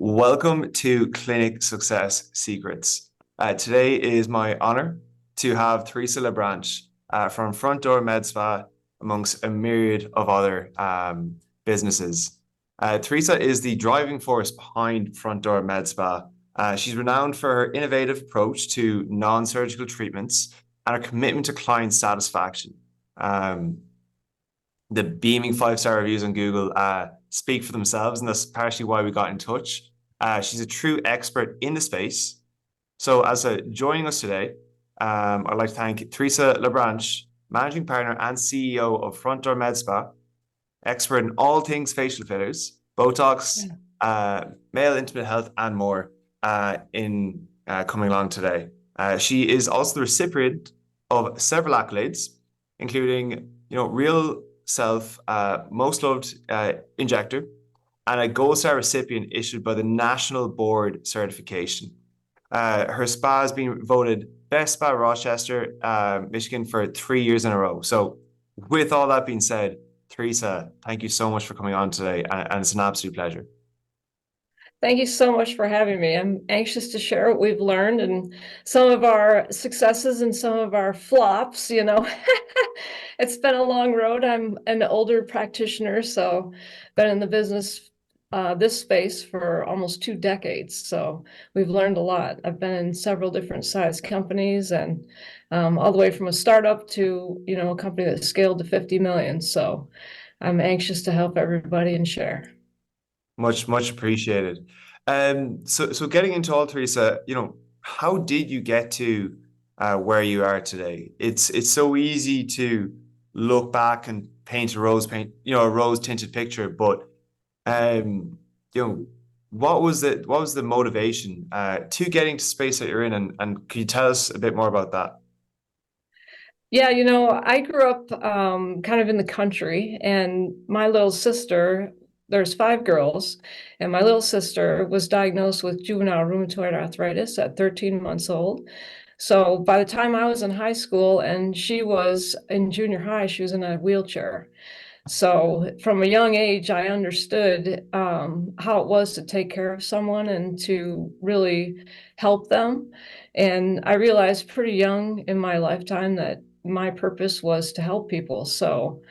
Welcome to Clinic Success Secrets. Today is my honor to have Theresa Labranche from Front Door Medspa, amongst a myriad of other businesses. Theresa is the driving force behind Front Door Medspa. She's renowned for her innovative approach to non-surgical treatments and her commitment to client satisfaction. The beaming five-star reviews on Google speak for themselves, and that's partially why we got in touch. She's a true expert in the space. So as joining us today, I'd like to thank Theresa Labranche, Managing Partner and CEO of Front Door Medspa, expert in all things facial fillers, Botox, male intimate health, and more in coming along today. She is also the recipient of several accolades, including, Real Self Most Loved Injector, and a Gold Star recipient issued by the National Board Certification. Her spa has been voted Best Spa Rochester, Michigan for 3 years in a row. So with all that being said, Theresa, thank you so much for coming on today, and it's an absolute pleasure. Thank you so much for having me. I'm anxious to share what we've learned and some of our successes and some of our flops, It's been a long road. I'm an older practitioner, so been in the business, this space for almost 2 decades. So we've learned a lot. I've been in several different size companies and all the way from a startup to, a company that scaled to 50 million. So I'm anxious to help everybody and share. Much appreciated. So getting into all, Theresa, how did you get to where you are today? It's so easy to look back and paint a rose tinted picture, but what was the motivation to getting to space that you're in, and could you tell us a bit more about that? Yeah, I grew up kind of in the country, and my little sister, there's 5 girls, and my little sister was diagnosed with juvenile rheumatoid arthritis at 13 months old. So by the time I was in high school and she was in junior high, she was in a wheelchair. So from a young age, I understood how it was to take care of someone and to really help them. And I realized pretty young in my lifetime that my purpose was to help people. So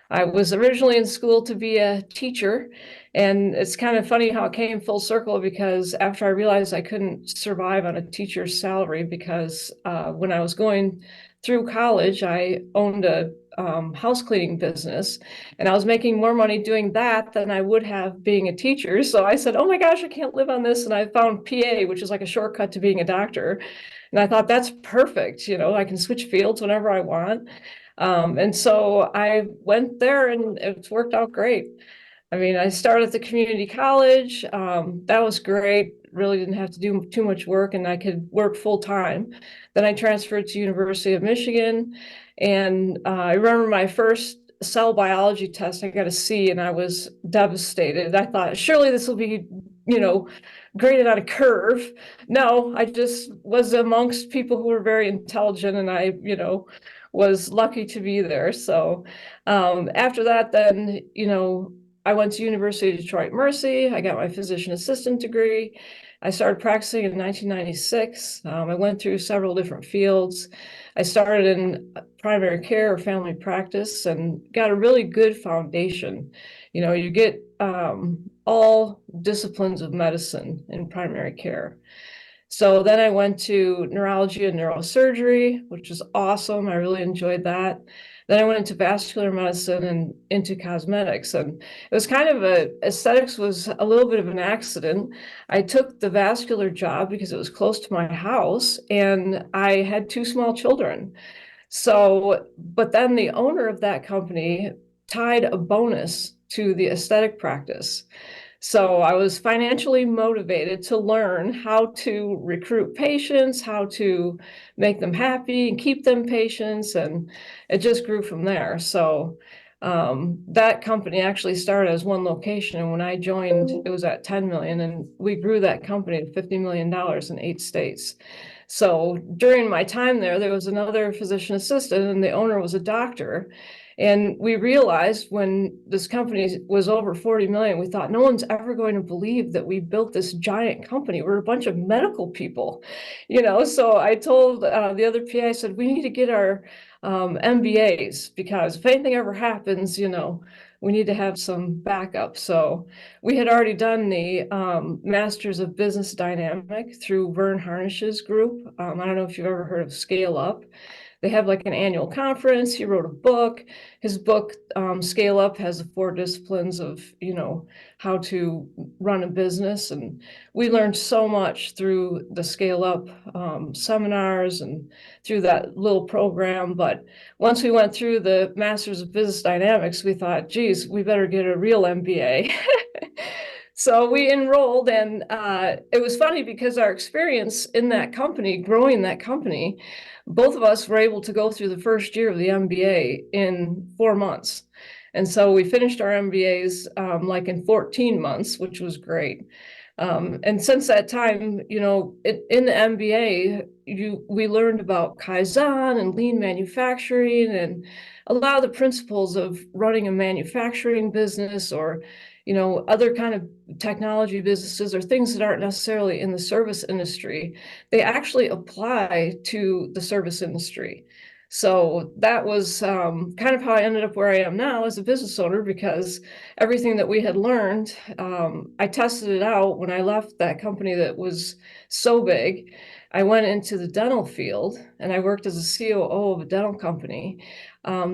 I was originally in school to be a teacher, and it's kind of funny how it came full circle because after I realized I couldn't survive on a teacher's salary because when I was going through college, I owned a house cleaning business, and I was making more money doing that than I would have being a teacher. So I said, oh my gosh, I can't live on this. And I found PA, which is like a shortcut to being a doctor. And I thought that's perfect. I can switch fields whenever I want. And so I went there and it's worked out great. I mean, I started at the community college. That was great. Really didn't have to do too much work and I could work full time. Then I transferred to University of Michigan. And I remember my first cell biology test, I got a C and I was devastated. I thought, surely this will be, graded on a curve. No, I just was amongst people who were very intelligent and I, was lucky to be there. So after that, then, I went to University of Detroit Mercy. I got my physician assistant degree. I started practicing in 1996. I went through several different fields. I started in primary care or family practice and got a really good foundation. You get all disciplines of medicine in primary care. So then I went to neurology and neurosurgery, which was awesome. I really enjoyed that. Then I went into vascular medicine and into cosmetics. And it was kind of aesthetics was a little bit of an accident. I took the vascular job because it was close to my house and I had 2 small children. So, but then the owner of that company tied a bonus to the aesthetic practice. So I was financially motivated to learn how to recruit patients, how to make them happy and keep them patients, and it just grew from there. So that company actually started as 1 location, and when I joined, it was at 10 million, and we grew that company to $50 million in 8 states. So during my time there was another physician assistant, and the owner was a doctor. And we realized when this company was over 40 million, we thought no one's ever going to believe that we built this giant company. We're a bunch of medical people, So I told the other PA, I said, we need to get our MBAs because if anything ever happens, we need to have some backup. So we had already done the Masters of Business Dynamic through Vern Harnish's group. I don't know if you've ever heard of Scale Up. They have like an annual conference. He wrote a book. His book, Scale Up, has the 4 disciplines of, how to run a business. And we learned so much through the Scale Up seminars and through that little program. But once we went through the Masters of Business Dynamics, we thought, geez, we better get a real MBA. So we enrolled, and it was funny because our experience in that company, growing that company, both of us were able to go through the first year of the MBA in 4 months. And so we finished our MBAs like in 14 months, which was great. And since that time, in the MBA, we learned about Kaizen and lean manufacturing and a lot of the principles of running a manufacturing business or other kind of technology businesses or things that aren't necessarily in the service industry. They actually apply to the service industry. So that was kind of how I ended up where I am now as a business owner, because everything that we had learned, I tested it out when I left that company that was so big. I went into the dental field and I worked as a COO of a dental company.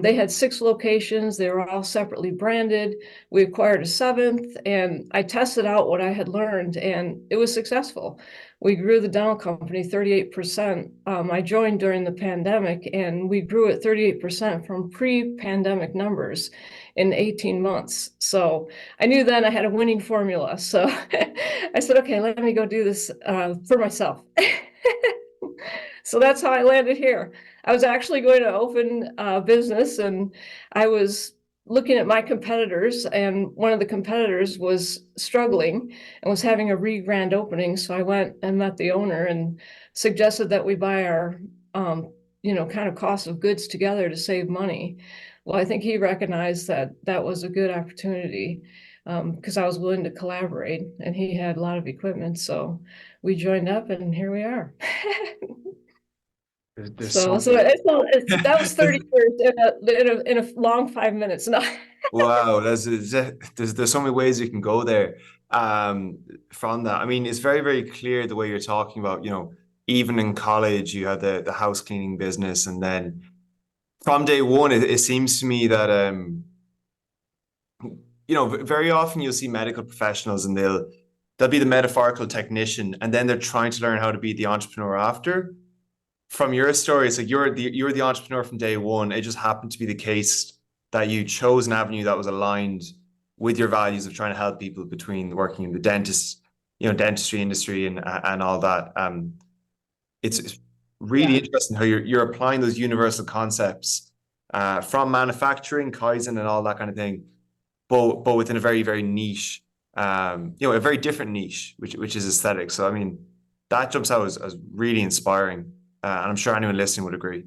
They had 6 locations. They were all separately branded. We acquired a 7th, and I tested out what I had learned, and it was successful. We grew the dental company 38%. I joined during the pandemic, and we grew it 38% from pre-pandemic numbers in 18 months. So I knew then I had a winning formula. So I said, okay, let me go do this for myself. So that's how I landed here. I was actually going to open a business, and I was looking at my competitors, and one of the competitors was struggling and was having a grand opening. So I went and met the owner and suggested that we buy our, kind of cost of goods together to save money. Well, I think he recognized that that was a good opportunity because I was willing to collaborate, and he had a lot of equipment. So we joined up, and here we are. There's So, so so many. that was 30 years in a long 5 minutes. No. Wow, there's so many ways you can go there from that. I mean, it's very, very clear the way you're talking about, even in college, you had the house cleaning business, and then from day one, it seems to me that very often you'll see medical professionals and they'll be the metaphorical technician, and then they're trying to learn how to be the entrepreneur after. From your story, it's like you're the entrepreneur from day one. It just happened to be the case that you chose an avenue that was aligned with your values of trying to help people between working in the dentistry industry and all that. It's really Yeah. interesting how you're applying those universal concepts from manufacturing, Kaizen, and all that kind of thing, but within a very, very niche, a very different niche, which is aesthetics. So I mean, that jumps out as really inspiring, and I'm sure anyone listening would agree.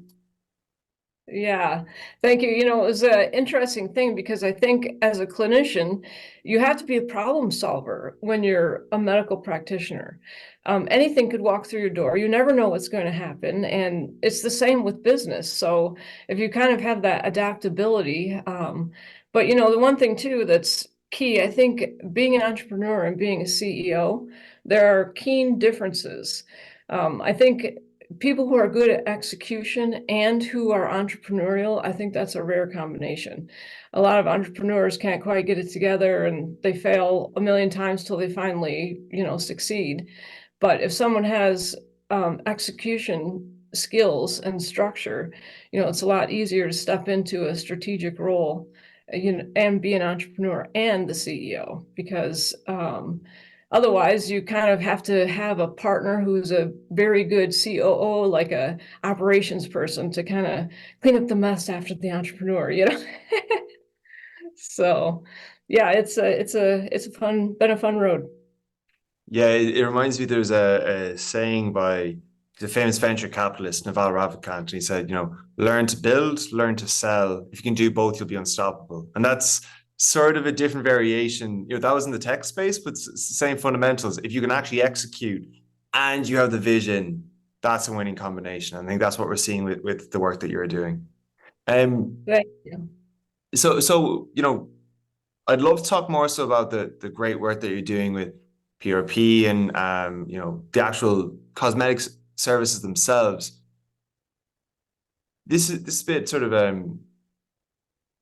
Yeah, thank you. It was an interesting thing because I think as a clinician, you have to be a problem solver when you're a medical practitioner. Anything could walk through your door. You never know what's going to happen. And it's the same with business. So if you kind of have that adaptability, but the one thing too that's key, I think being an entrepreneur and being a CEO, there are keen differences. I think people who are good at execution and who are entrepreneurial, I think that's a rare combination. A lot of entrepreneurs can't quite get it together and they fail a million times till they finally, succeed. But if someone has execution skills and structure, it's a lot easier to step into a strategic role, and be an entrepreneur and the CEO because otherwise, you kind of have to have a partner who's a very good COO, like a operations person, to kind of clean up the mess after the entrepreneur. So, yeah, been a fun road. Yeah, it reminds me there's a saying by the famous venture capitalist Naval Ravikant, and he said, learn to build, learn to sell. If you can do both, you'll be unstoppable. And that's sort of a different variation. That was in the tech space, but it's the same fundamentals. If you can actually execute and you have the vision, that's a winning combination. I think that's what we're seeing with the work that you're doing. Thank you. So I'd love to talk more so about the great work that you're doing with PRP and the actual cosmetics services themselves. This is a bit sort of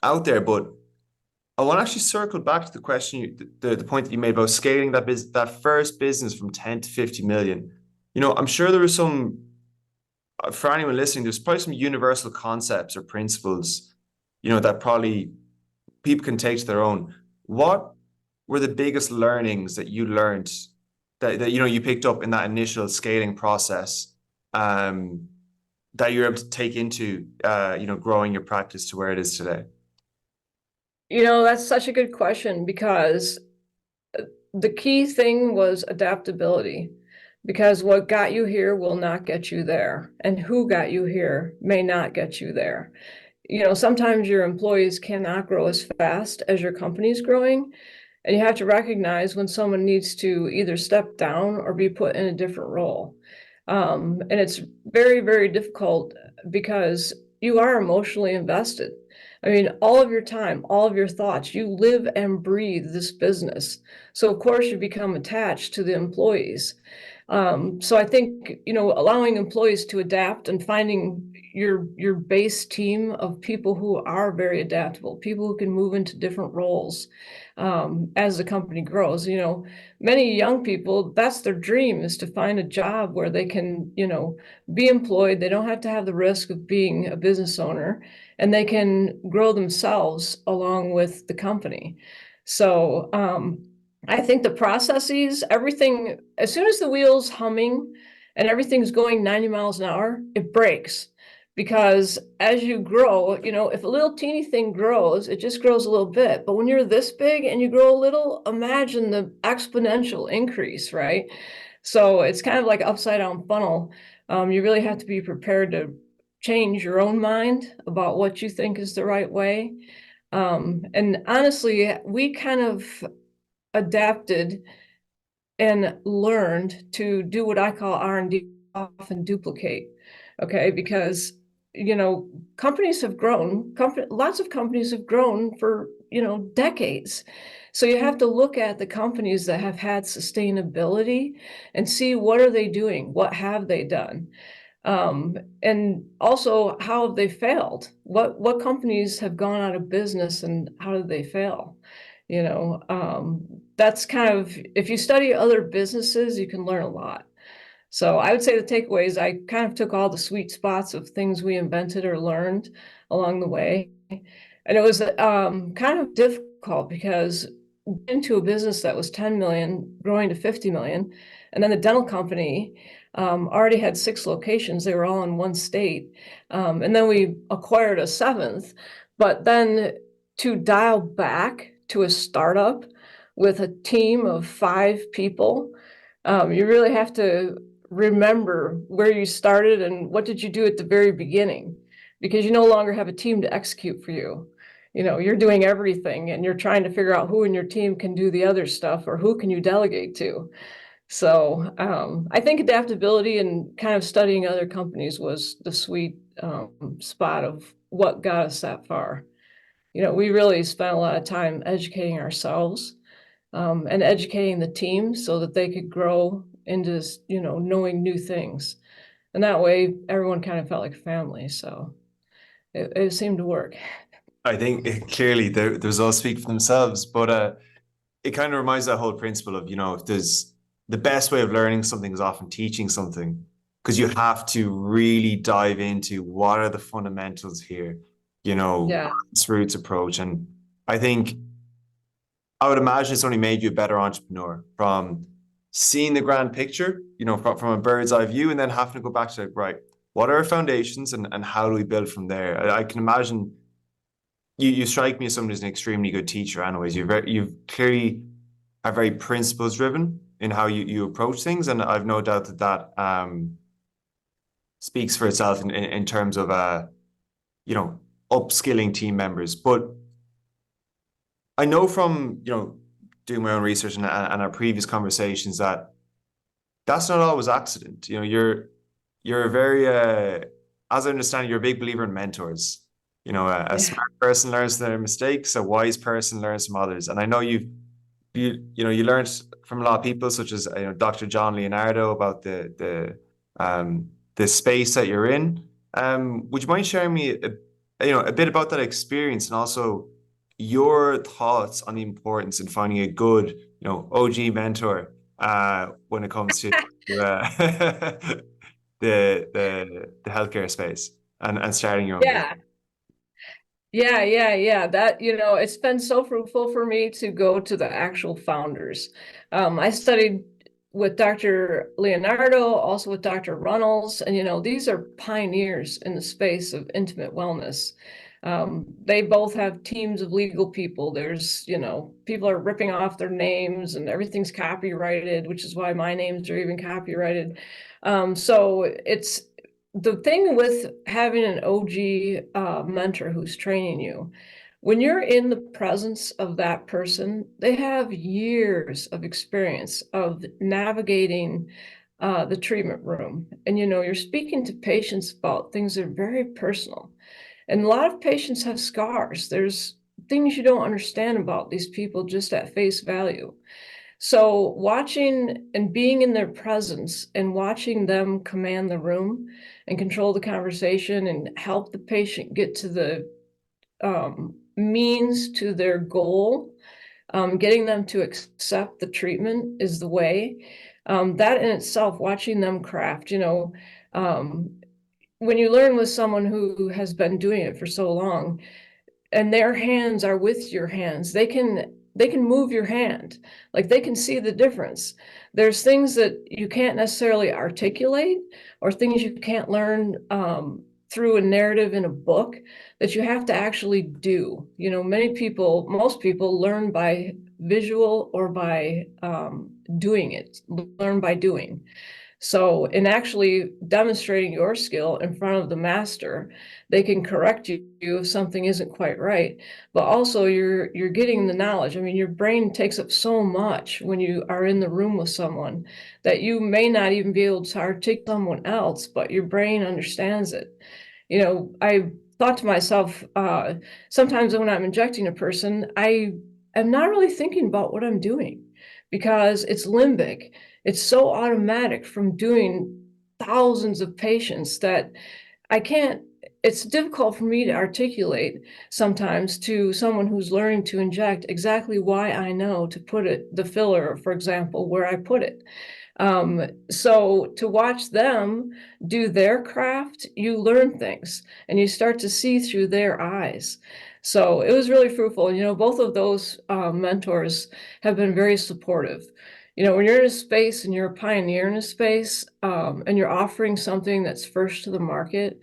out there, but I want to actually circle back to the question, the point that you made about scaling that first business from 10 to 50 million. I'm sure there was for anyone listening, there's probably some universal concepts or principles, that probably people can take to their own. What were the biggest learnings that you learned that you picked up in that initial scaling process, that you're able to take into growing your practice to where it is today? That's such a good question, because the key thing was adaptability, because what got you here will not get you there, and who got you here may not get you there. Sometimes your employees cannot grow as fast as your company's growing, and you have to recognize when someone needs to either step down or be put in a different role. And it's very, very difficult because you are emotionally invested. I mean, all of your time, all of your thoughts, you live and breathe this business. So of course you become attached to the employees. So I think, allowing employees to adapt and finding your base team of people who are very adaptable, people who can move into different roles as the company grows. Many young people, that's their dream, is to find a job where they can, be employed. They don't have to have the risk of being a business owner, and they can grow themselves along with the company. So I think the processes, everything, as soon as the wheel's humming and everything's going 90 miles an hour, it breaks. Because as you grow, if a little teeny thing grows, it just grows a little bit. But when you're this big and you grow a little, imagine the exponential increase, right? So it's kind of like upside down funnel. You really have to be prepared to change your own mind about what you think is the right way. And honestly, we kind of adapted and learned to do what I call R&D, often duplicate. Okay, because companies have grown, lots of companies have grown for decades. So you have to look at the companies that have had sustainability and see, what are they doing, what have they done, and also how have they failed, what companies have gone out of business and how did they fail. That's kind of, if you study other businesses, you can learn a lot. So I would say the takeaways, I kind of took all the sweet spots of things we invented or learned along the way. And it was kind of difficult because into a business that was 10 million, growing to 50 million. And then the dental company already had 6 locations. They were all in one state. And then we acquired a 7th. But then to dial back to a startup with a team of 5 people, you really have to remember where you started and what did you do at the very beginning, because you no longer have a team to execute for you. You're doing everything and you're trying to figure out who in your team can do the other stuff, or who can you delegate to. So I think adaptability and kind of studying other companies was the sweet spot of what got us that far. We really spent a lot of time educating ourselves and educating the team so that they could grow into, knowing new things. And that way everyone kind of felt like a family. So it seemed to work. I think clearly the results speak for themselves, but it kind of reminds that whole principle of, if there's the best way of learning something is often teaching something, because you have to really dive into what are the fundamentals here, Yeah. roots approach. And I think I would imagine it's only made you a better entrepreneur from seeing the grand picture, from a bird's eye view, and then having to go back to, right, what are our foundations and how do we build from there? I can imagine you strike me as someone who's an extremely good teacher anyways. You've clearly are very principles driven in how you approach things. And I've no doubt that speaks for itself in terms of you know, upskilling team members. But I know from, doing my own research and our previous conversations that that's not always accident. You're a very as I understand, you're a big believer in mentors. A Yeah. smart person learns from their mistakes, a wise person learns from others. And I know you learned from a lot of people, such as Dr. John Leonardo, about the space that you're in. Would you mind sharing me a bit about that experience, and also your thoughts on the importance in finding a good OG mentor when it comes to the healthcare space and starting your own business? Yeah. Yeah. That, it's been so fruitful for me to go to the actual founders. I studied with Dr. Leonardo, also with Dr. Runnels, and, these are pioneers in the space of intimate wellness. They both have teams of legal people. There's, people are ripping off their names and everything's copyrighted, which is why my names are even copyrighted. So it's the thing with having an OG mentor who's training you. When you're in the presence of that person, they have years of experience of navigating the treatment room. And, you're speaking to patients about things that are very personal. And a lot of patients have scars. There's things you don't understand about these people just at face value. So watching and being in their presence and watching them command the room and control the conversation and help the patient get to the means to their goal, getting them to accept the treatment is the way. That in itself, watching them craft, when you learn with someone who has been doing it for so long, and their hands are with your hands, they can move your hand, like they can see the difference. There's things that you can't necessarily articulate, or things you can't learn through a narrative in a book, that you have to actually do. Most people learn by visual or by doing it, learn by doing. So in actually demonstrating your skill in front of the master, they can correct you if something isn't quite right. But also you're getting the knowledge. I mean, your brain takes up so much when you are in the room with someone that you may not even be able to articulate someone else, but your brain understands it. I thought to myself, sometimes when I'm injecting a person, I am not really thinking about what I'm doing because it's limbic. It's so automatic from doing thousands of patients that it's difficult for me to articulate sometimes to someone who's learning to inject exactly why I know to put the filler, for example, where I put it. So to watch them do their craft, you learn things and you start to see through their eyes. So it was really fruitful. Both of those mentors have been very supportive. When you're in a space and you're a pioneer in a space, and you're offering something that's first to the market,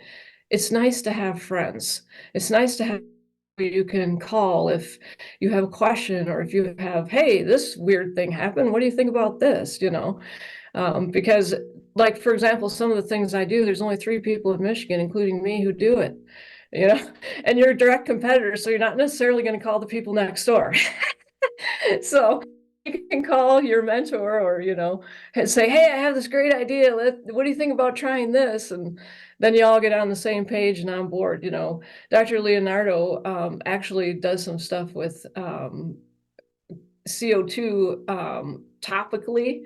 it's nice to have friends. It's nice to have who you can call if you have a question, or if you have, hey, this weird thing happened. What do you think about this? Because, like, for example, some of the things I do, there's only 3 people in Michigan, including me, who do it, and you're a direct competitor, so you're not necessarily going to call the people next door. So you can call your mentor, or, and say, hey, I have this great idea. What do you think about trying this? And then you all get on the same page and on board. Dr. Leonardo actually does some stuff with CO2 topically,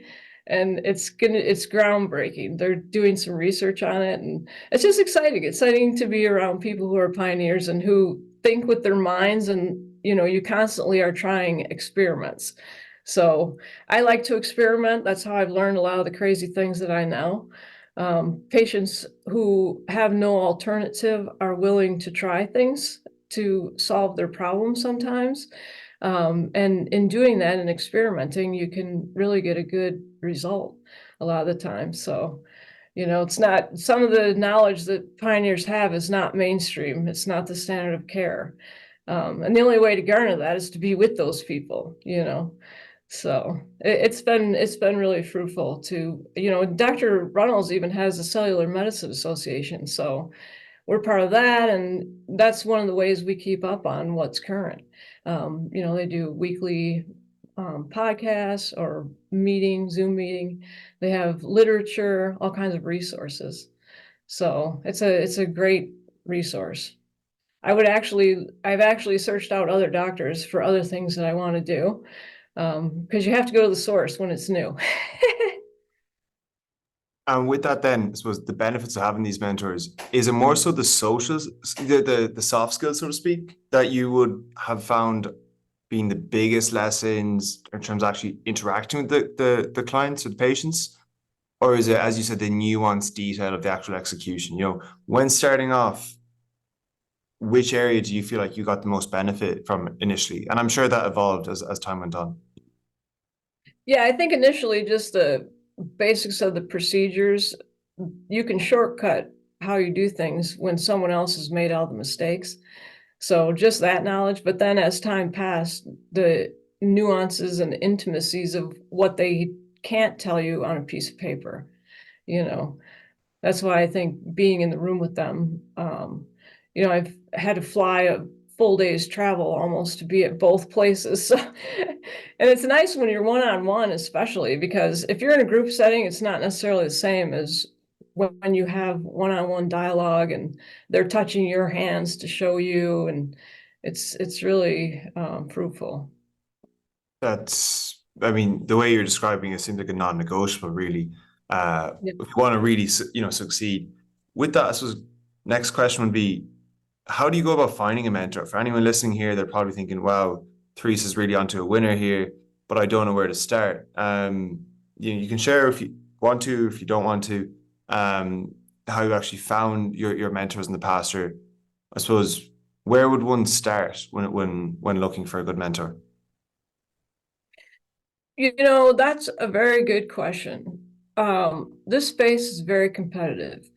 and it's groundbreaking. They're doing some research on it, and it's just exciting to be around people who are pioneers and who think with their minds, and you constantly are trying experiments. So I like to experiment. That's how I've learned a lot of the crazy things that I know. Patients who have no alternative are willing to try things to solve their problems sometimes. And in doing that and experimenting, you can really get a good result a lot of the time. So, it's not, some of the knowledge that pioneers have is not mainstream. It's not the standard of care. And the only way to garner that is to be with those people. So it's been really fruitful to, Dr. Runnels even has a Cellular Medicine Association. So we're part of that, and that's one of the ways we keep up on what's current. They do weekly podcasts or Zoom meeting. They have literature, all kinds of resources. So it's a great resource. I've actually searched out other doctors for other things that I want to do, because you have to go to the source when it's new. And with that, then, I suppose the benefits of having these mentors, is it more so the socials, the soft skills, so to speak, that you would have found being the biggest lessons in terms of actually interacting with the clients or the patients? Or is it, as you said, the nuanced detail of the actual execution? When starting off, which area do you feel like you got the most benefit from initially? And I'm sure that evolved as time went on. Yeah, I think initially just the basics of the procedures, you can shortcut how you do things when someone else has made all the mistakes. So just that knowledge, but then as time passed, the nuances and intimacies of what they can't tell you on a piece of paper, you know. That's why I think being in the room with them, I've had to fly a full day's travel almost to be at both places. So, and it's nice when you're one-on-one, especially because if you're in a group setting, it's not necessarily the same as when you have one-on-one dialogue and they're touching your hands to show you, and it's really fruitful. I mean, the way you're describing it seems like a non-negotiable, really. Yeah. If you want to really, succeed with that, I suppose next question would be, how do you go about finding a mentor? For anyone listening here, they're probably thinking, wow, Theresa's really onto a winner here, but I don't know where to start. You can share if you want to, if you don't want to, how you actually found your mentors in the past, or I suppose where would one start when looking for a good mentor? That's a very good question. This space is very competitive.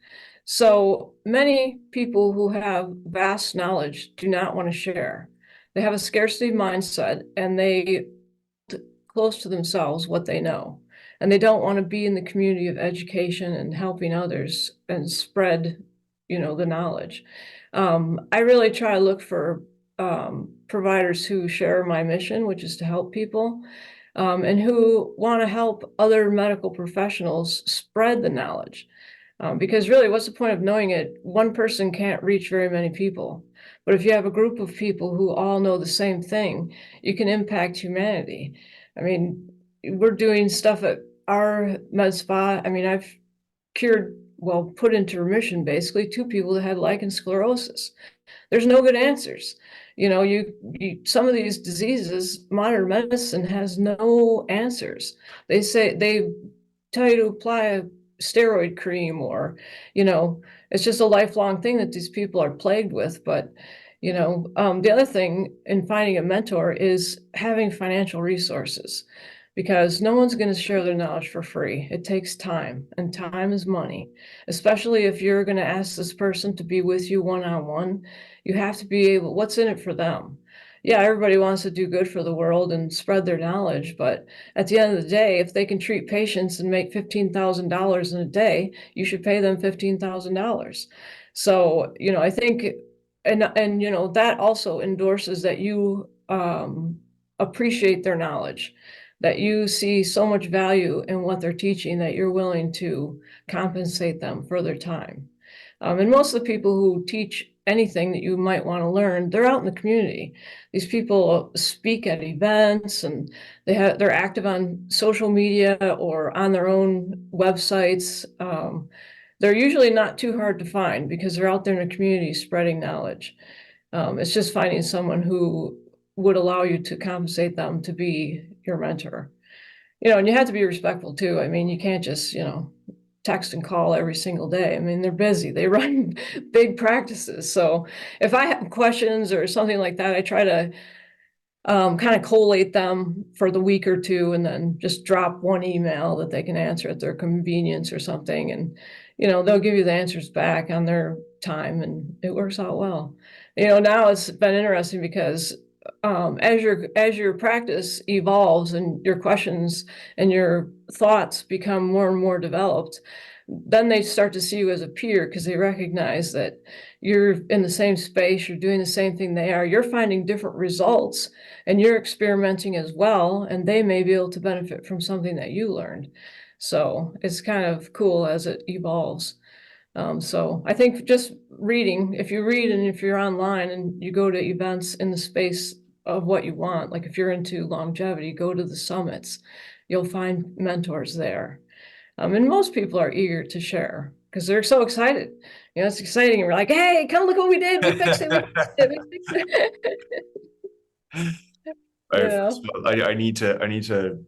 So many people who have vast knowledge do not want to share. They have a scarcity mindset and they close to themselves what they know. And they don't want to be in the community of education and helping others and spread, the knowledge. I really try to look for providers who share my mission, which is to help people, and who want to help other medical professionals spread the knowledge. Because really, what's the point of knowing it? One person can't reach very many people. But if you have a group of people who all know the same thing, you can impact humanity. I mean, we're doing stuff at our med spa. I mean, I've put into remission basically two people that had lichen sclerosis. There's no good answers. Some of these diseases, modern medicine has no answers. They tell you to apply a steroid cream, or, it's just a lifelong thing that these people are plagued with. But, the other thing in finding a mentor is having financial resources, because no one's going to share their knowledge for free. It takes time, and time is money, especially if you're going to ask this person to be with you one-on-one. You have to be able, what's in it for them? Yeah, everybody wants to do good for the world and spread their knowledge, but at the end of the day, if they can treat patients and make $15,000 in a day, you should pay them $15,000. So, I think, and that also endorses that you appreciate their knowledge, that you see so much value in what they're teaching that you're willing to compensate them for their time. And most of the people who teach anything that you might want to learn, they're out in the community. These people speak at events, and they're active on social media or on their own websites. They're usually not too hard to find because they're out there in the community spreading knowledge. It's just finding someone who would allow you to compensate them to be your mentor. And you have to be respectful too. I mean, you can't just, text and call every single day. I mean, they're busy. They run big practices. So if I have questions or something like that, I try to kind of collate them for the week or two, and then just drop one email that they can answer at their convenience or something. And, they'll give you the answers back on their time, and it works out well. Now it's been interesting because as your practice evolves and your questions and your thoughts become more and more developed, then they start to see you as a peer because they recognize that you're in the same space, you're doing the same thing they are, you're finding different results, and you're experimenting as well, and they may be able to benefit from something that you learned. So it's kind of cool as it evolves. So I think just reading, if you read and if you're online and you go to events in the space of what you want, like if you're into longevity, go to the summits, you'll find mentors there. And most people are eager to share because they're so excited. You know, it's exciting. And we're like, hey, come look what we did. We fixed it. We fixed it. We fixed it. All You right, first know? of all, I need to.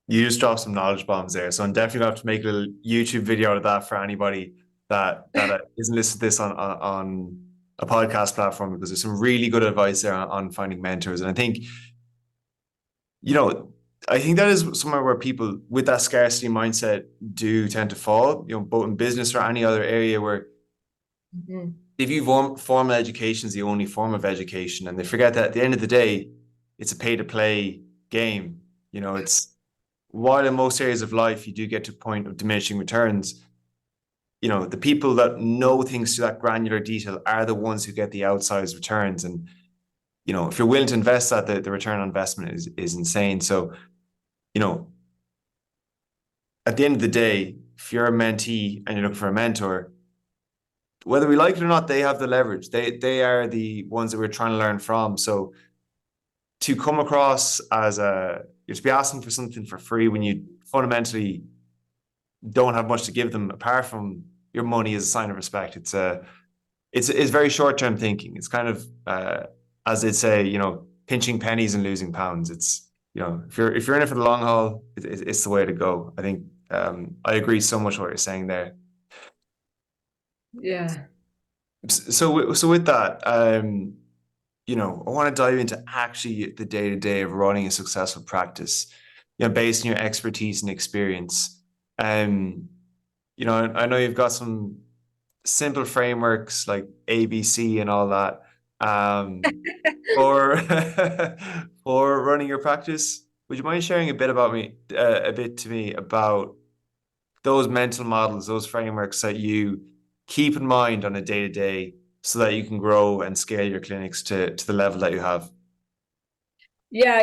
You just dropped some knowledge bombs there, so I'm definitely gonna have to make a little YouTube video out of that for anybody that isn't listening to this on a podcast platform, because there's some really good advice there on finding mentors, and I think, you know, I think that is somewhere where people with that scarcity mindset do tend to fall. You know, both in business or any other area where Mhm. if you formal education is the only form of education, and they forget that at the end of the day, it's a pay to play game. You know, it's while in most areas of life you do get to a point of diminishing returns, you know, the people that know things to that granular detail are the ones who get the outsized returns. And, you know, if you're willing to invest that, the return on investment is insane. So, you know, at the end of the day, if you're a mentee and you're looking for a mentor, whether we like it or not, they have the leverage. They are the ones that we're trying to learn from. So to come across as you're to be asking for something for free when you fundamentally don't have much to give them apart from your money is a sign of respect. It's very short term thinking. It's kind of as they'd say, you know, pinching pennies and losing pounds. It's, you know, if you're in it for the long haul, it's the way to go. I think I agree so much with what you're saying there. Yeah. So with that, you know, I want to dive into actually the day to day of running a successful practice, you know, based on your expertise and experience. Um, you know, I know you've got some simple frameworks like ABC and all that, for for running your practice. Would you mind sharing a bit about a bit to me about those mental models, those frameworks that you keep in mind on a day to day so that you can grow and scale your clinics to the level that you have? Yeah,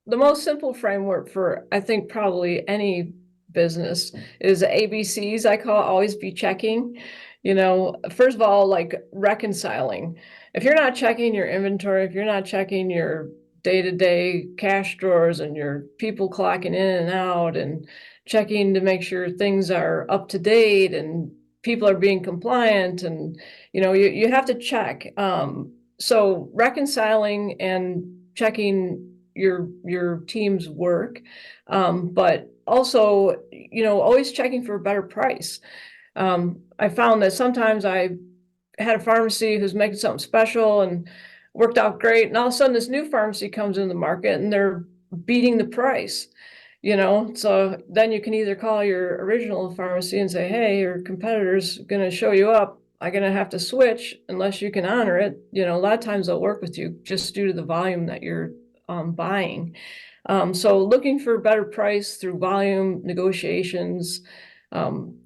the most simple framework for I think probably any business is ABCs. I call it always be checking. You know, first of all, like reconciling. If you're not checking your inventory, if you're not checking your day-to-day cash drawers and your people clocking in and out and checking to make sure things are up to date and people are being compliant and you have to check. So reconciling and checking your team's work, but also always checking for a better price. I found that sometimes I had a pharmacy who's making something special and worked out great, and all of a sudden this new pharmacy comes in the market and they're beating the price. So then you can either call your original pharmacy and say, hey, your competitor's going to show you up. I'm going to have to switch unless you can honor it. A lot of times they'll work with you just due to the volume that you're buying. So looking for a better price through volume negotiations,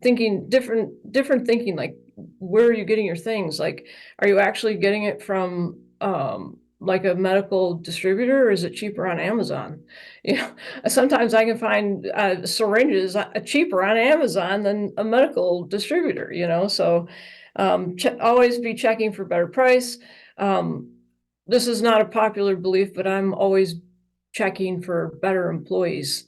thinking different thinking, like where are you getting your things? Like, are you actually getting it from like a medical distributor, or is it cheaper on Amazon? Sometimes I can find syringes cheaper on Amazon than a medical distributor, so always be checking for better price. This is not a popular belief, but I'm always checking for better employees,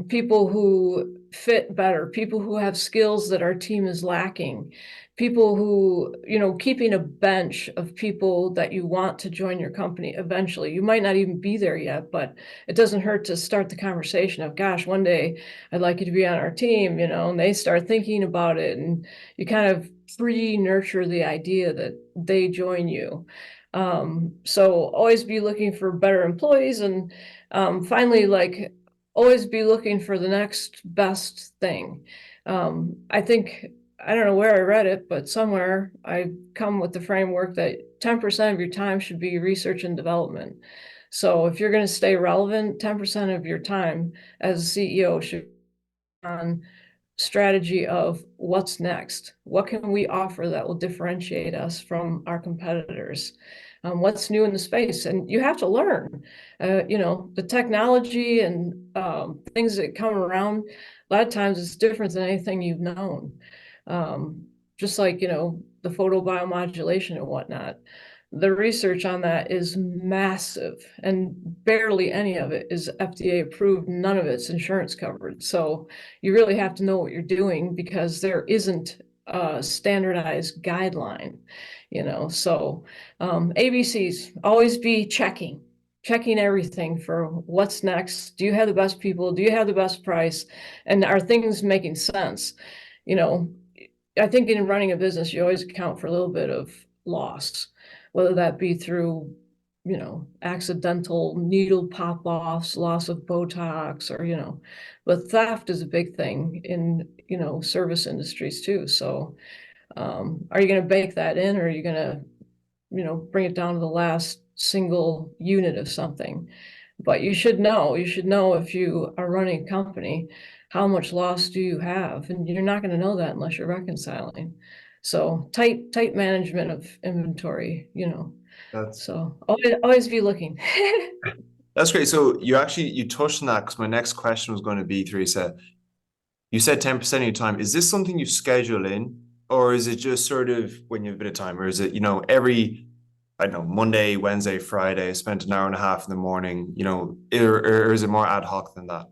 people who fit better, people who have skills that our team is lacking, people who, keeping a bench of people that you want to join your company eventually. You might not even be there yet, but it doesn't hurt to start the conversation of, gosh, one day I'd like you to be on our team, and they start thinking about it, and you kind of pre-nurture the idea that they join you. So always be looking for better employees, and finally, like always be looking for the next best thing. I think I don't know where I read it, but somewhere I come with the framework that 10% of your time should be research and development. So if you're going to stay relevant, 10% of your time as a CEO should be on strategy of what's next. What can we offer that will differentiate us from our competitors? What's new in the space? And you have to learn, the technology and things that come around. A lot of times it's different than anything you've known. Just like, the photobiomodulation and whatnot. The research on that is massive, and barely any of it is FDA approved. None of it's insurance covered. So you really have to know what you're doing because there isn't a standardized guideline, So ABCs, always be checking everything for what's next. Do you have the best people? Do you have the best price? And are things making sense? You know, I think in running a business, you always account for a little bit of loss, whether that be through, accidental needle pop-offs, loss of Botox, or, but theft is a big thing in, service industries too. So, are you going to bake that in, or are you going to, bring it down to the last single unit of something? But you should know if you are running a company, how much loss do you have? And you're not going to know that unless you're reconciling. So tight management of inventory. That's So always be looking. that's great. So you touched on that because my next question was going to be, Theresa, you said 10% of your time. Is this something you schedule in, or is it just sort of when you have a bit of time, or is it, every, I don't know, Monday, Wednesday, Friday, I spent an hour and a half in the morning, or is it more ad hoc than that?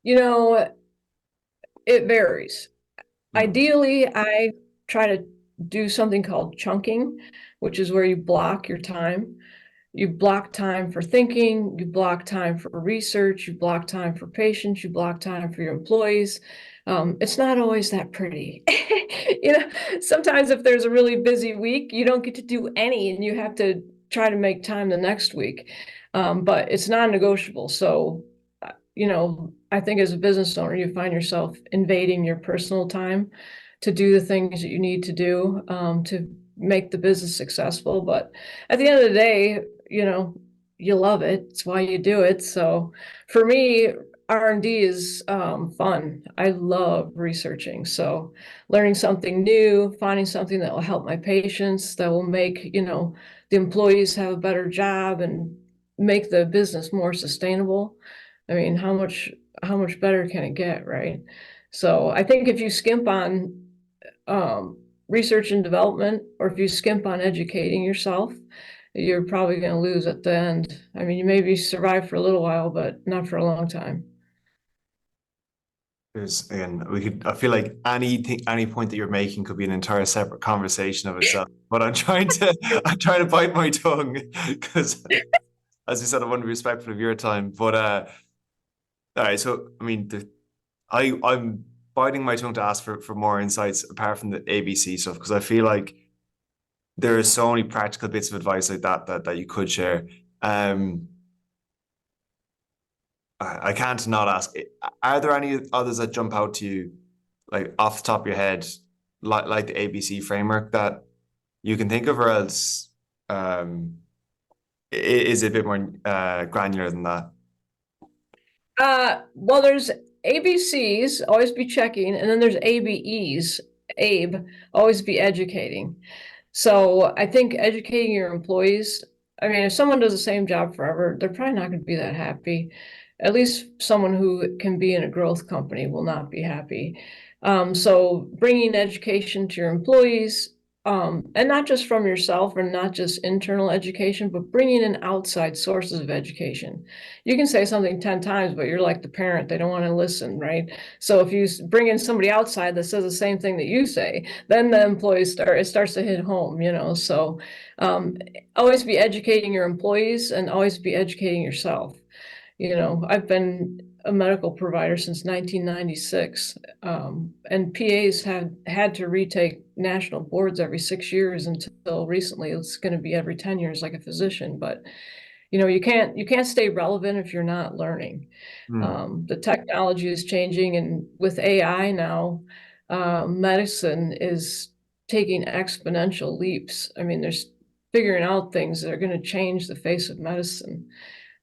You know, it varies. Mm. Ideally, I try to do something called chunking, which is where you block your time. You block time for thinking, you block time for research, you block time for patients, you block time for your employees. It's not always that pretty. Sometimes if there's a really busy week, you don't get to do any and you have to try to make time the next week. But it's non-negotiable. So, I think as a business owner, you find yourself invading your personal time to do the things that you need to do to make the business successful. But at the end of the day, you love it. It's why you do it. So for me, R&D is fun. I love researching. So learning something new, finding something that will help my patients, that will make, the employees have a better job and make the business more sustainable. I mean, how much better can it get, right? So I think if you skimp on research and development, or if you skimp on educating yourself, you're probably going to lose at the end. I mean, you maybe survive for a little while, but not for a long time. There's again, I feel like any point that you're making could be an entire separate conversation of itself. But I'm trying to bite my tongue because, as you said, I want to be respectful of your time. But all right, so I mean, I'm biting my tongue to ask for more insights apart from the ABC stuff because I feel like there are so many practical bits of advice like that you could share. Um, I can't not ask. Are there any others that jump out to you, like off the top of your head, like the ABC framework that you can think of, or else um, is it a bit more granular than that? Well, there's ABCs, always be checking, and then there's ABEs, Abe, always be educating. So I think educating your employees, I mean, if someone does the same job forever, they're probably not going to be that happy. At least someone who can be in a growth company will not be happy. So bringing education to your employees, and not just from yourself, or not just internal education, but bringing in outside sources of education. You can say something 10 times, but you're like the parent, they don't want to listen, right? So if you bring in somebody outside that says the same thing that you say, then the employees it starts to hit home. So always be educating your employees and always be educating yourself. I've been a medical provider since 1996, and PAs have had to retake national boards every 6 years until recently. It's going to be every 10 years, like a physician. But you can't stay relevant if you're not learning. Hmm. The technology is changing, and with AI now, medicine is taking exponential leaps. I mean, there's figuring out things that are going to change the face of medicine.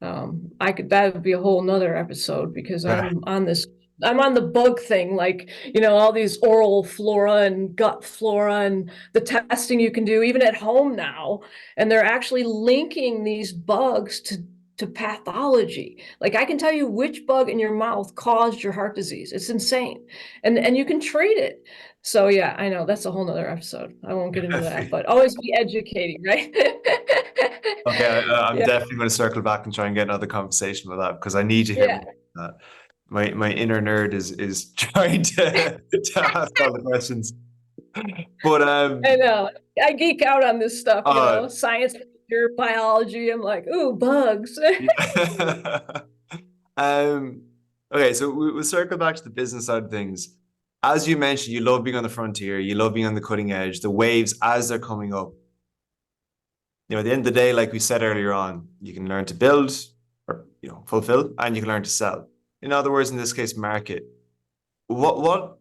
That would be a whole nother episode because I'm on the bug thing, like, all these oral flora and gut flora and the testing you can do even at home now. And they're actually linking these bugs to pathology. Like, I can tell you which bug in your mouth caused your heart disease. It's insane. And you can treat it. So yeah, I know that's a whole nother episode. I won't get into that, but always be educating, right? Okay, I'm Yeah, definitely going to circle back and try and get another conversation with that because I need to hear yeah, more about that. My inner nerd is trying to ask all the questions. But I know. I geek out on this stuff, uh science, biology. I'm like, ooh, bugs. yeah. um okay, so we'll circle back to the business side of things. As you mentioned, you love being on the frontier, you love being on the cutting edge, the waves as they're coming up. At the end of the day, like we said earlier on, you can learn to build or fulfill, and you can learn to sell. In other words, in this case, market. What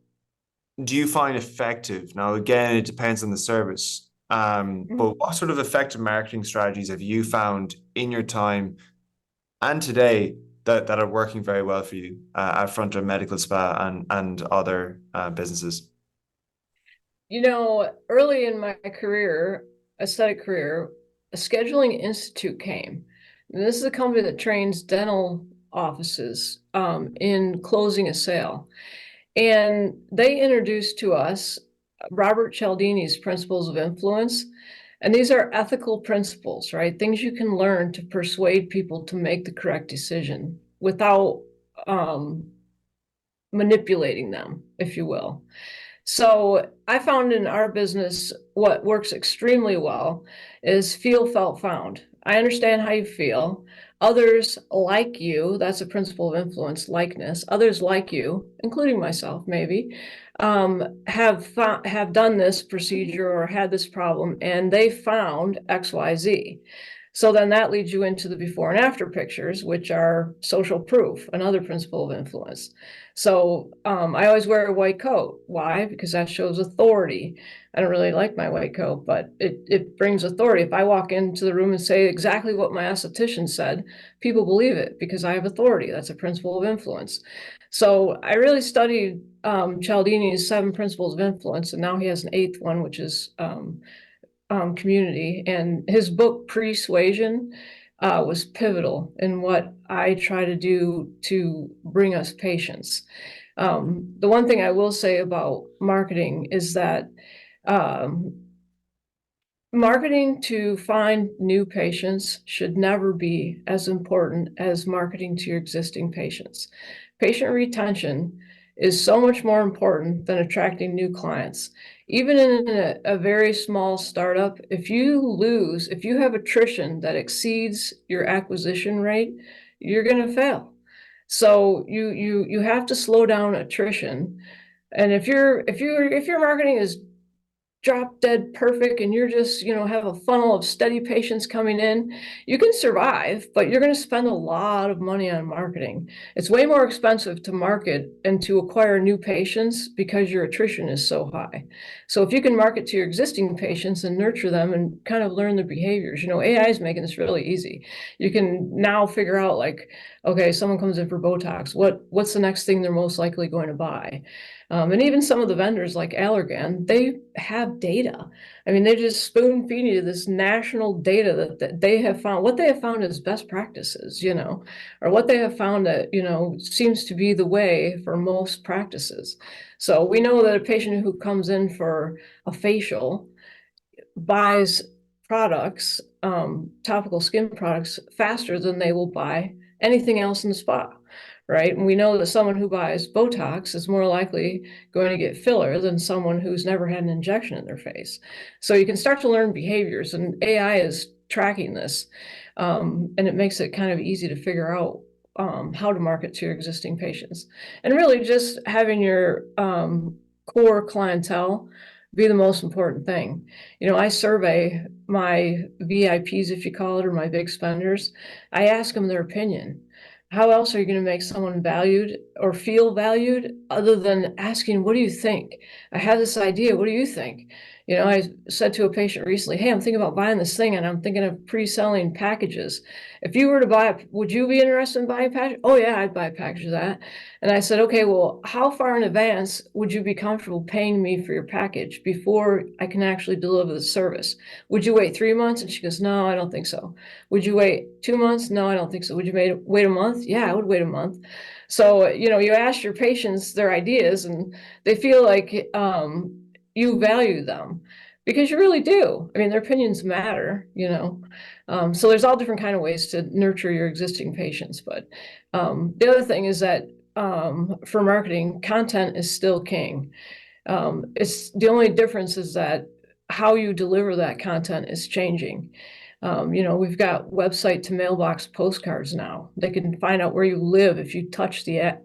do you find effective? Now, again, it depends on the service. But what sort of effective marketing strategies have you found in your time and today that are working very well for you at Frontier Medical Spa and other businesses? Early in my career, aesthetic career, a scheduling institute came. And this is a company that trains dental offices in closing a sale. And they introduced to us Robert Cialdini's principles of influence. And these are ethical principles, right? Things you can learn to persuade people to make the correct decision without manipulating them, if you will. So I found in our business, what works extremely well is feel, felt, found. I understand how you feel. Others like you, that's a principle of influence, likeness. Others like you, including myself, maybe, have done this procedure or had this problem, and they found XYZ. So then that leads you into the before and after pictures, which are social proof, another principle of influence. So I always wear a white coat. Why? Because that shows authority. I don't really like my white coat, but it brings authority. If I walk into the room and say exactly what my esthetician said, people believe it because I have authority. That's a principle of influence. So I really studied Cialdini's 7 principles of influence, and now he has an 8th one, which is community. And his book, Persuasion, was pivotal in what I try to do to bring us patients. The one thing I will say about marketing is that um, marketing to find new patients should never be as important as marketing to your existing patients. Patient retention is so much more important than attracting new clients. Even in a very small startup, if you have attrition that exceeds your acquisition rate, you're going to fail. So you have to slow down attrition. And if your marketing is drop dead perfect and you're just have a funnel of steady patients coming in, you can survive, but you're going to spend a lot of money on marketing. It's way more expensive to market and to acquire new patients because your attrition is so high. So if you can market to your existing patients and nurture them and kind of learn their behaviors, AI is making this really easy. You can now figure out, like, okay, someone comes in for Botox, what's the next thing they're most likely going to buy? And even some of the vendors like Allergan, they have data. I mean, they just spoon feed you this national data that they have found, what they have found is best practices, or what they have found that, seems to be the way for most practices. So we know that a patient who comes in for a facial buys products, topical skin products, faster than they will buy anything else in the spa, right? And we know that someone who buys Botox is more likely going to get filler than someone who's never had an injection in their face. So you can start to learn behaviors, and AI is tracking this, and it makes it kind of easy to figure out how to market to your existing patients. And really just having your core clientele be the most important thing. I survey my VIPs, if you call it, or my big spenders. I ask them their opinion how else are you going to make someone valued or feel valued other than asking, what do you think? I have this idea. What do you think? You know, I said to a patient recently, hey, I'm thinking about buying this thing and I'm thinking of pre-selling packages. If you were to buy it, would you be interested in buying a package? Oh yeah, I'd buy a package of that. And I said, okay, well, how far in advance would you be comfortable paying me for your package before I can actually deliver the service? Would you wait 3 months? And she goes, no, I don't think so. Would you wait 2 months? No, I don't think so. Would you wait a month? Yeah, I would wait a month. So, you know, you ask your patients their ideas and they feel like you value them because you really do. I mean, their opinions matter, you know. So there's all different kind of ways to nurture your existing patients. But the other thing is that for marketing, content is still king. It's the only difference is that how you deliver that content is changing. You know, we've got website to mailbox postcards now. They can find out where you live if you touch your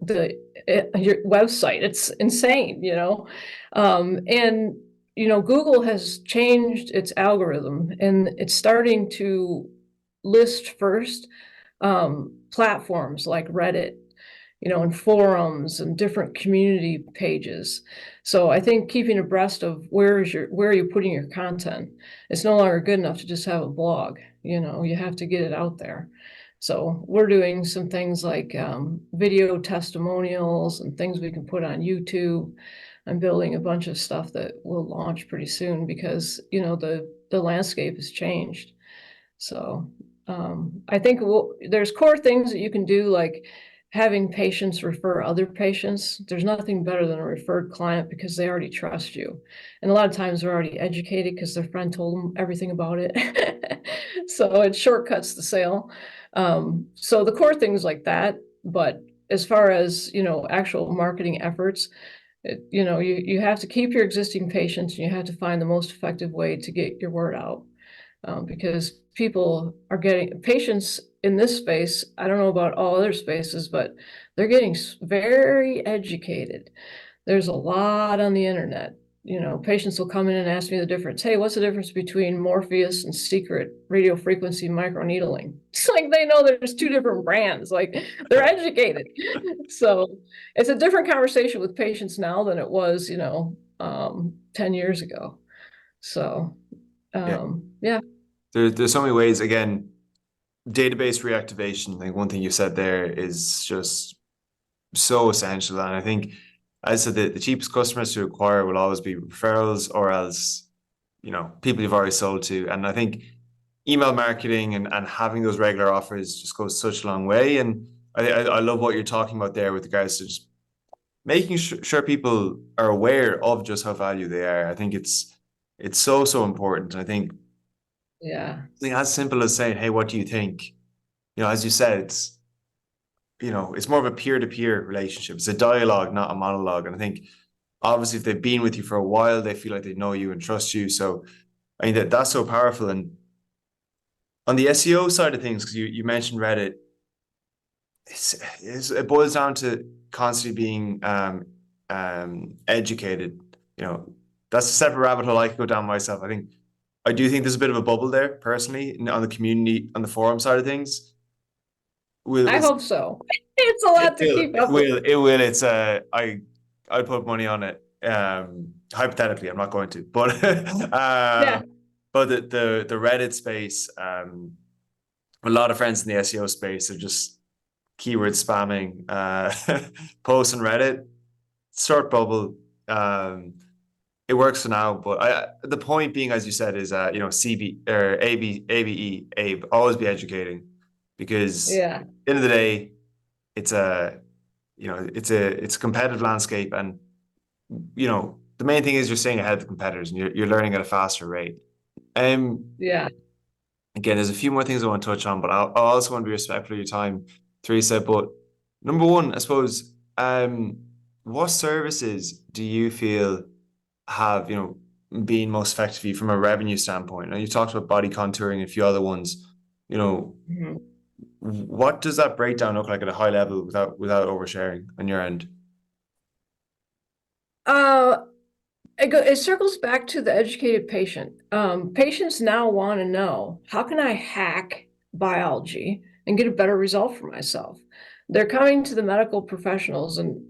website. It's insane, you know. And you know, Google has changed its algorithm, and it's starting to list first platforms like Reddit, you know, and forums and different community pages. So I think keeping abreast of where are you putting your content? It's no longer good enough to just have a blog. You know, you have to get it out there. So we're doing some things like video testimonials and things we can put on YouTube. I'm building a bunch of stuff that will launch pretty soon because, you know, the landscape has changed. So I think there's core things that you can do, like having patients refer other patients. There's nothing better than a referred client because they already trust you. And a lot of times they're already educated because their friend told them everything about it. So it shortcuts the sale. So the core things like that. But as far as, you know, actual marketing efforts, you know, you have to keep your existing patients and you have to find the most effective way to get your word out. Because people are getting patients in this space. I don't know about all other spaces, but they're getting very educated. There's a lot on the internet. You know, patients will come in and ask me the difference. Hey, what's the difference between Morpheus and secret radio frequency microneedling? It's like they know there's two different brands. Like they're educated. So it's a different conversation with patients now than it was, you know, 10 years ago. So Yeah. yeah. There's so many ways. Again, database reactivation. I think one thing you said there is just so essential. And I think, as I said, the cheapest customers to acquire will always be referrals or else, you know, people you've already sold to. And I think email marketing and having those regular offers just goes such a long way. And I love what you're talking about there with regards to just making sure people are aware of just how valuable they are. I think it's so important. I think Yeah. something as simple as saying, "Hey, what do you think?" You know, as you said, it's, you know, it's more of a peer-to-peer relationship. It's a dialogue, not a monologue. And I think obviously if they've been with you for a while, they feel like they know you and trust you. So I mean that's so powerful. And on the SEO side of things, because you mentioned Reddit, it boils down to constantly being educated. You know, that's a separate rabbit hole I could go down myself. I do think there's a bit of a bubble there personally on the community, on the forum side of things. I Will hope so. It's a lot to keep up with. it will. It's I'd put money on it. Hypothetically, I'm not going to, but Yeah. but the Reddit space, a lot of friends in the SEO space are just keyword spamming, posts on Reddit, short bubble. It works for now, but the point being, as you said, is you know, CB or ABE, always be educating, because Yeah. at the end of the day, it's a, you know, it's a competitive landscape, and you know the main thing is you're staying ahead of the competitors and you're learning at a faster rate. Um, Yeah. Again, there's a few more things I want to touch on, but I also want to be respectful of your time, Theresa. But number one, I suppose, what services do you feel have, you know, been most effective for you from a revenue standpoint? Now you talked about body contouring and a few other ones. You know, Mhm. what does that breakdown look like at a high level without oversharing on your end? Uh, it circles back to the educated patient. Patients now want to know, how can I hack biology and get a better result for myself? they're coming to the medical professionals. And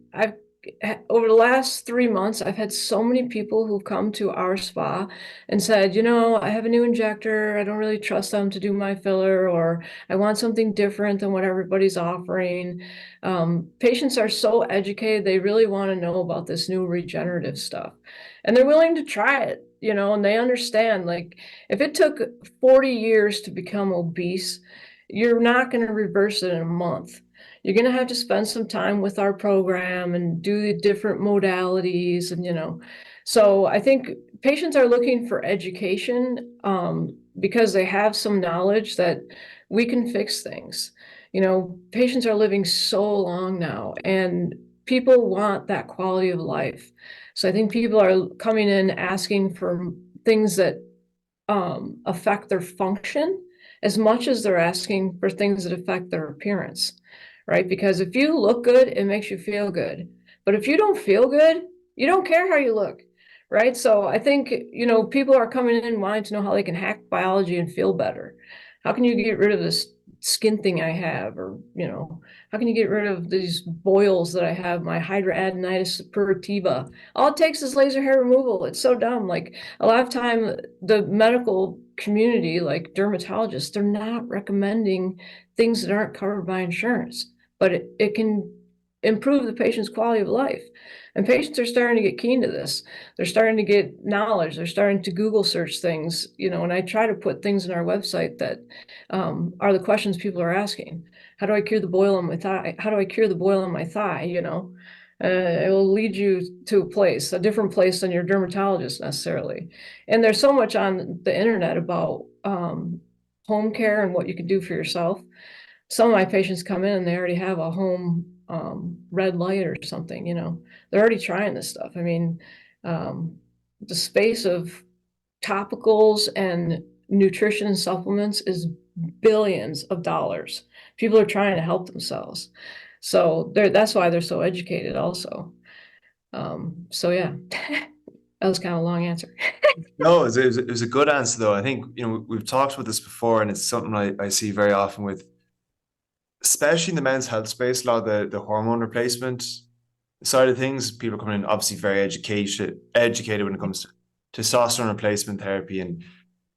over the last 3 months, I've had so many people who've come to our spa and said, I have a new injector. I don't really trust them to do my filler, or I want something different than what everybody's offering. Patients are so educated, they really want to know about this new regenerative stuff. And they're willing to try it, and they understand, like, if it took 40 years to become obese, you're not going to reverse it in a month. You're going to have to spend some time with our program and do the different modalities. And, so I think patients are looking for education because they have some knowledge that we can fix things. Patients are living so long now, and people want that quality of life. So I think people are coming in asking for things that affect their function as much as they're asking for things that affect their appearance, right? Because if you look good, it makes you feel good. But if you don't feel good, you don't care how you look, right? So I think, people are coming in wanting to know how they can hack biology and feel better. How can you get rid of this skin thing I have? Or, how can you get rid of these boils that I have, my hidradenitis suppurativa? All it takes is laser hair removal. It's so dumb. Like, a lot of time, the medical community, like dermatologists, they're not recommending things that aren't covered by insurance, but it can improve the patient's quality of life. And patients are starting to get keen to this. They're starting to get knowledge. They're starting to Google search things, and I try to put things in our website that are the questions people are asking. How do I cure the boil on my thigh? How do I cure the boil on my thigh? It will lead you to a different place than your dermatologist necessarily. And there's so much on the internet about home care and what you can do for yourself. Some of my patients come in and they already have a home red light or something, they're already trying this stuff. I mean, the space of topicals and nutrition supplements is billions of dollars. People are trying to help themselves. So that's why they're so educated also. So yeah, that was kind of a long answer. No, it was a good answer though. I think, we've talked about this before, and it's something I see very often with, especially in the men's health space, a lot of the hormone replacement side of things. People coming in obviously very educated when it comes to testosterone replacement therapy. And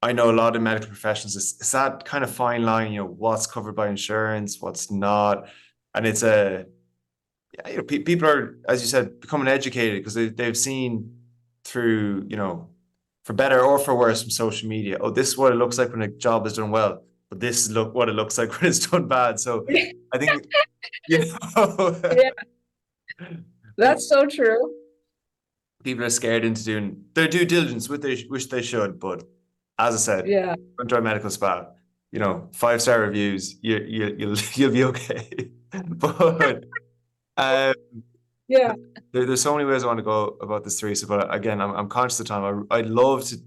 I know a lot of medical professionals, it's that kind of fine line, what's covered by insurance, what's not. And it's people are, as you said, becoming educated because they've seen through, for better or for worse, from social media. Oh, this is what it looks like when a job is done well, but this is what it looks like when it's done bad. So I think, Yeah, that's so true. people are scared into doing their due diligence, which they should. But as I said, Yeah. go to our medical spa, 5-star reviews, you'll be okay. But um, Yeah. there's so many ways I want to go about this, Theresa. But again, I'm conscious of time. I'd love to.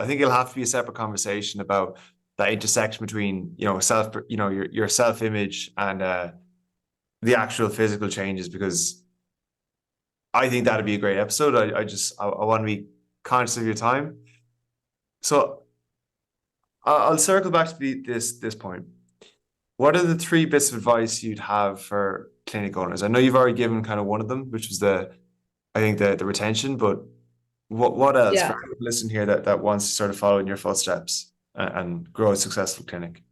I think it'll have to be a separate conversation about that intersection between your self image and the actual physical changes, because I think that'd be a great episode. I want to be conscious of your time. So I'll circle back to this point. What are the 3 bits of advice you'd have for clinic owners? I know you've already given kind of one of them, which was I think the retention, but what else Yeah. for anyone listening here that wants to sort of follow in your footsteps and grow a successful clinic?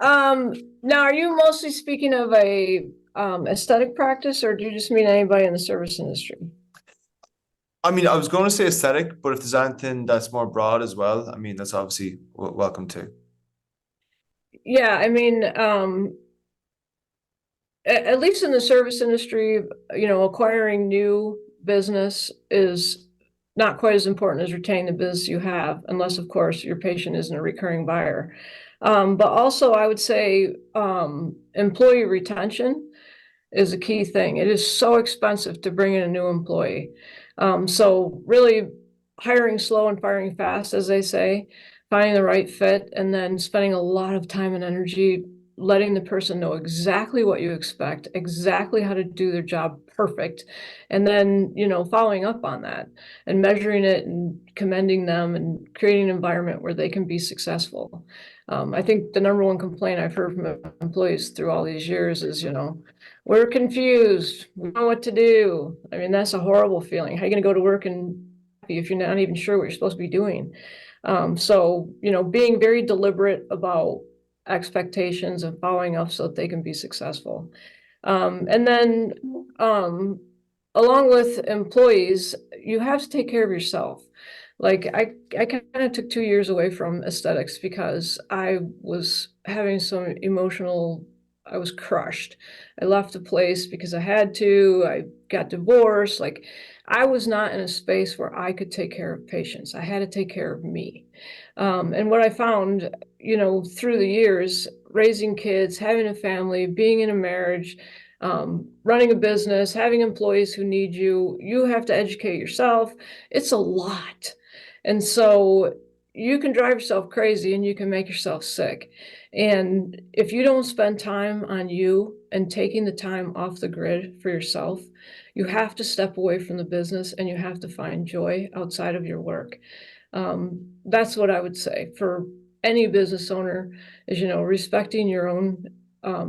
Now, are you mostly speaking of a aesthetic practice, or do you just mean anybody in the service industry? I mean, I was going to say aesthetic, but if there's anything that's more broad as well, I mean, that's obviously welcome too. Yeah, I mean, at least in the service industry, acquiring new business is not quite as important as retaining the business you have, unless, of course, your patient isn't a recurring buyer. But also, I would say employee retention is a key thing. It is so expensive to bring in a new employee. So really hiring slow and firing fast, as they say, finding the right fit, and then spending a lot of time and energy letting the person know exactly what you expect, exactly how to do their job perfect, and then, following up on that and measuring it and commending them and creating an environment where they can be successful. I think the number one complaint I've heard from employees through all these years is, we're confused, we don't know what to do. I mean, that's a horrible feeling. How are you going to go to work and if you're not even sure what you're supposed to be doing? So, being very deliberate about expectations and following up so that they can be successful. And then along with employees, you have to take care of yourself. Like I kind of took 2 years away from aesthetics because I was having some I was crushed. I left the place because I had to. I got divorced. Like I was not in a space where I could take care of patients. I had to take care of me. And what I found, through the years, raising kids, having a family, being in a marriage, running a business, having employees who need you, you have to educate yourself. It's a lot. And so you can drive yourself crazy and you can make yourself sick. And if you don't spend time on you and taking the time off the grid for yourself, you have to step away from the business and you have to find joy outside of your work. That's what I would say for any business owner is, respecting your own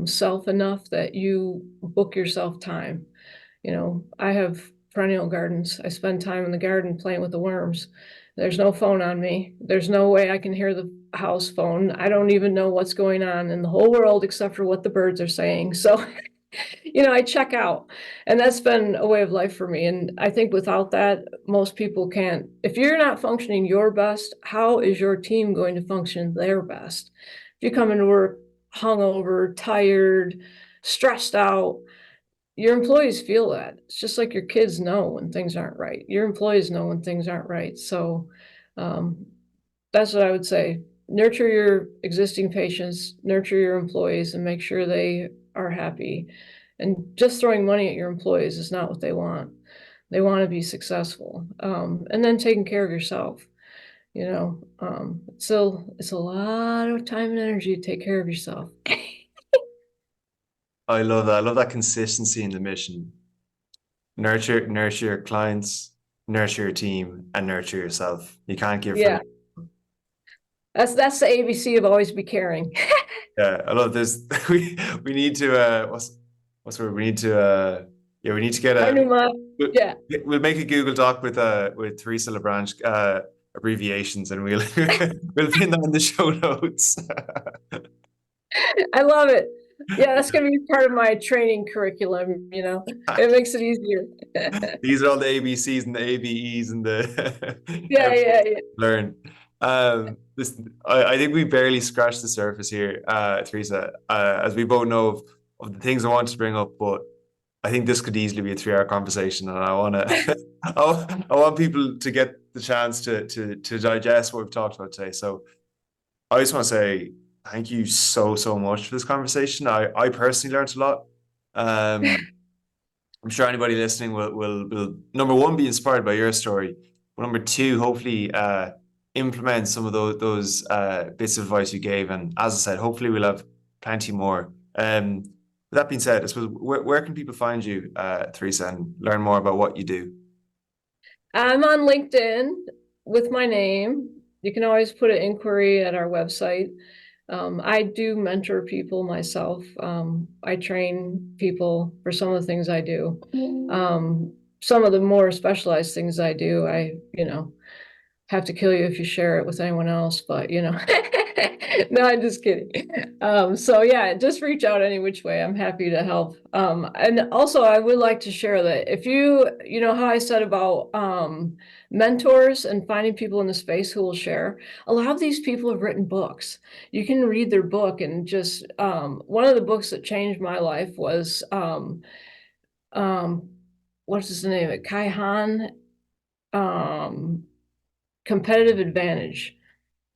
self enough that you book yourself time. I have perennial gardens. I spend time in the garden playing with the worms. There's no phone on me. There's no way I can hear the house phone. I don't even know what's going on in the whole world except for what the birds are saying. So, I check out, and that's been a way of life for me. And I think without that, most people can't. If you're not functioning your best, how is your team going to function their best? If you come into work hungover, tired, stressed out, your employees feel that. It's just like your kids know when things aren't right. Your employees know when things aren't right. So that's what I would say. Nurture your existing patients, nurture your employees, and make sure they are happy. And just throwing money at your employees is not what they want. They want to be successful. And then taking care of yourself. It's a lot of time and energy to take care of yourself. I love that. I love that consistency in the mission. Nurture your clients, nurture your team, and nurture yourself. You can't give Yeah, for that's the ABC of always be caring. yeah. I love this. We need to what's the word? We need to we need to get Our a new mom. Yeah, we'll make a Google Doc with Theresa Labranche abbreviations and we'll we'll pin them in the show notes. I love it. Yeah, that's gonna be part of my training curriculum, It makes it easier. These are all the ABCs and the ABEs and the Yeah, yeah, yeah. learn. I think we barely scratched the surface here, Theresa, as we both know of the things I want to bring up, but I think this could easily be a 3 hour conversation, and I want to, I want people to get the chance to digest what we've talked about today. So I just want to say thank you so much for this conversation. I personally learned a lot. I'm sure anybody listening will number one be inspired by your story, but number two, hopefully implement some of those bits of advice you gave. And as I said, hopefully we'll have plenty more. With that being said, I suppose where can people find you, Theresa, and learn more about what you do? I'm on LinkedIn with my name. You can always put an inquiry at our website. I do mentor people myself. I train people for some of the things I do. Some of the more specialized things I do, have to kill you if you share it with anyone else, but no, I'm just kidding. So yeah, just reach out any which way. I'm happy to help. And also I would like to share that if you know how I said about mentors and finding people in the space who will share, a lot of these people have written books. You can read their book and just one of the books that changed my life was what's his name? Kai Han. Competitive Advantage.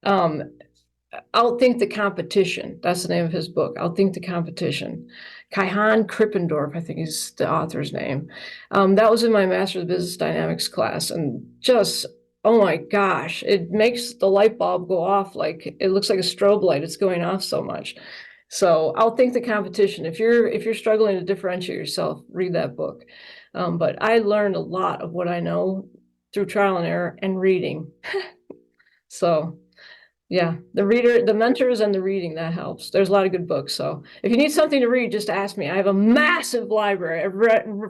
Outthink the Competition. That's the name of his book. Outthink the Competition. Kaihan Krippendorf, I think is the author's name. That was in my Master of Business Dynamics class, and just, oh my gosh, it makes the light bulb go off like it looks like a strobe light. It's going off so much. So outthink the competition. If you're struggling to differentiate yourself, read that book. But I learned a lot of what I know through trial and error and reading. So yeah, the mentors and the reading, that helps. There's a lot of good books. So if you need something to read, just ask me. I have a massive library.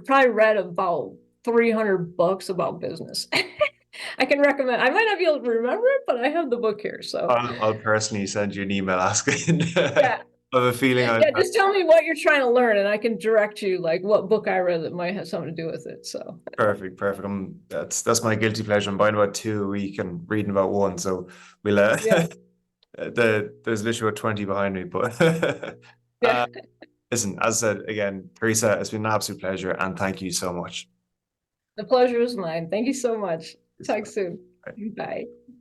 Probably read about 300 books about business. I can recommend. I might not be able to remember it, but I have the book here. So I'll personally send you an email asking. yeah, I have a feeling yeah. Just tell me what you're trying to learn, and I can direct you like what book I read that might have something to do with it. So perfect, perfect. That's my guilty pleasure. I'm buying about two a week and reading about one. So we'll yeah, there's literally about 20 behind me. But yeah. listen, as I said again, Teresa, it's been an absolute pleasure, and thank you so much. The pleasure is mine. Thank you so much. Talk soon. Bye.